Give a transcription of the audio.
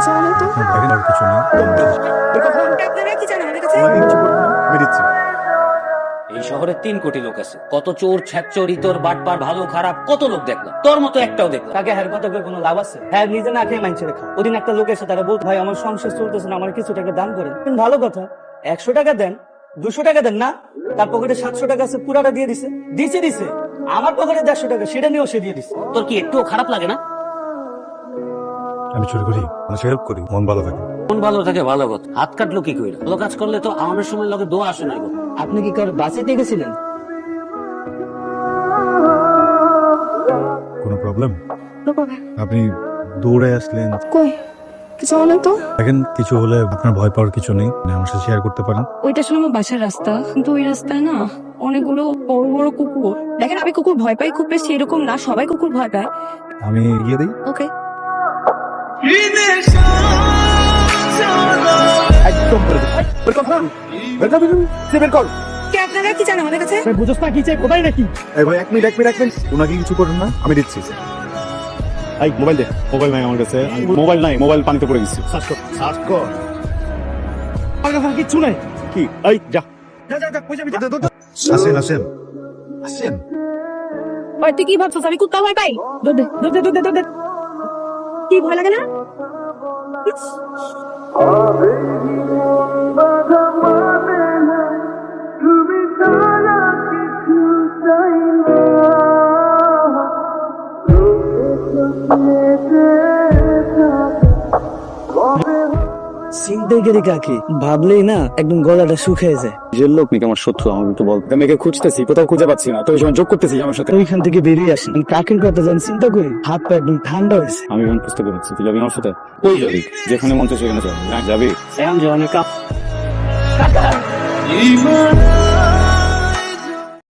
জানো তো আর কিছু নেই। আপনারা কি জানেন আমাদের কাছে? আমাকে কিছু করবে না, আমি দিচ্ছি। এই শহরে 3 কোটি লোক আছে, কত চোর ছ্যাচর ইতর বাটপার ভালো খারাপ কত লোক দেখলাম, তোর মতো একটাও দেখলাম। তাকে হ্যার কথা করে কোনো লাভ আছে? হ্যাঁ নিজে না খেয়ে মাইনছে রেখা। ওদিন একটা লোক এসে তারা বলতো, ভাই আমার সংসার চলতেছে না, আমার কিছু টাকা দান করেন। কিন্তু ভালো কথা, 100 টাকা দেন, 200 টাকা দেন না, তার পকেটে 700 টাকা আছে, পুরাটা দিয়ে দিছে। দিছে আমার পকেটে 150 টাকা, সেটা নিয়েও সে দিয়ে দিছে। তোর কি একটুও খারাপ লাগে না? আমি চুরি করি, মানুষের হেল্প করি, মন ভালো থাকে। মন ভালো থাকে ভালো কথা, হাত কাটলো কি কইরা? ভালো কাজ করলে তো আমাদের সময় লোকে দোয়া আসে না গো। আপনি কি কারো বাসে দিয়ে গেছিলেন? কোনো প্রবলেম? আপনি দৌড়ে আসলেন। কই জানো তো দেখেন, কিছু হলে আপনার ভয় পাওয়ার কিছু নেই, আমার সাথে শেয়ার করতে পারেন। ওইটা আসলে আমার বাসার রাস্তা, কিন্তু ওই রাস্তায় না অনেকগুলো বড় বড় কুকুর। দেখেন আমি কুকুর ভয় পাই খুব বেশি এরকম না, সবাই কুকুর ভয় পায়। আমি গিয়ে দিই। ওকে একদম করে দিই। বের কর, বের কর, বের কর। কে আপনারা কি জানেন আমাদের কাছে? বুঝোস না কি চাই কোথায় নাকি? এই ভাই, এক মিনিট। ওনাকে কিছু করুন না, আমি দিচ্ছি। এই মোবাইল দে। মোবাইল নাই আমার কাছে, মোবাইল নাই, মোবাইল পানিতে পড়ে গেছে। সার্চ কর। আমার কাছে আর কিচ্ছু নাই। কি? এই যা। আসেন। ওই তুই কি ভাবছিস আমি কুত্তা ভয় পাই? দৌড় দে। কি ভয় লাগে না? চিন্তাগিরি কাকে ভাবলেই না একদম গলাটা শুকিয়ে যায়। নিজের লোক নাকি আমার শত্রু, আমাকে একটু বল। মেয়েকে খুঁজতেছি, কোথাও খুঁজে পাচ্ছি না, তো ওই সময় যোগ করতেছি আমার সাথে। ওইখান থেকে বেরিয়ে আসেন, কাকের কথা জান চিন্তা করি, হাত পা একদম ঠান্ডা হয়েছে। আমি এখন বুঝতে পেরেছি, তুই যাবি আমার সাথে? কই যাবি? যেখানে মন চায় সেখানে যাবি। যাবি? এখন যে অনেক